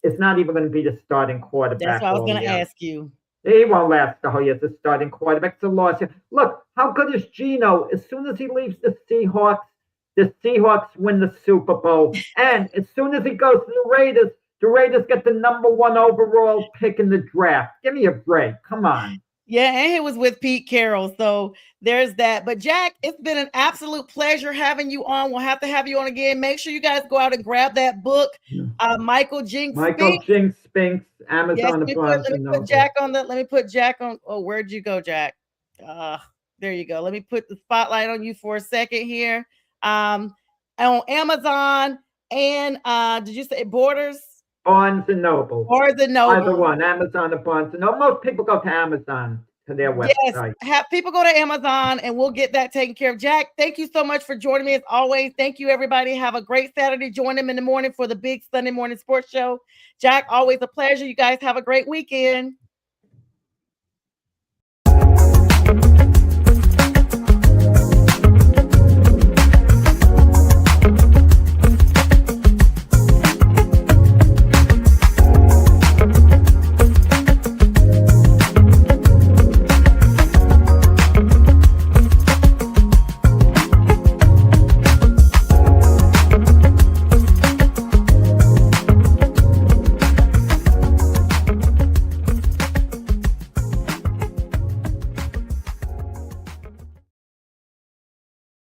is not even going to be the starting quarterback. That's what I was going to ask you. He won't last the whole year as a starting quarterback. It's a loss. Look, how good is Geno? As soon as he leaves the Seahawks win the Super Bowl. And as soon as he goes to the Raiders get the number 1 overall pick in the draft. Give me a break. Come on. Yeah, and he was with Pete Carroll. So there's that. But Jack, it's been an absolute pleasure having you on. We'll have to have you on again. Make sure you guys go out and grab that book. Michael Jinx Spinks, Amazon. Yes, let me put Jack on. Oh, where'd you go, Jack? There you go. Let me put the spotlight on you for a second here. On Amazon and did you say Borders? Barnes and Noble. Either one, Amazon or Barnes and Noble. Most people go to Amazon, to their website. Yes, have people go to Amazon and we'll get that taken care of. Jack, thank you so much for joining me as always. Thank you, everybody. Have a great Saturday. Join them in the morning for the big Sunday morning sports show. Jack, always a pleasure. You guys have a great weekend.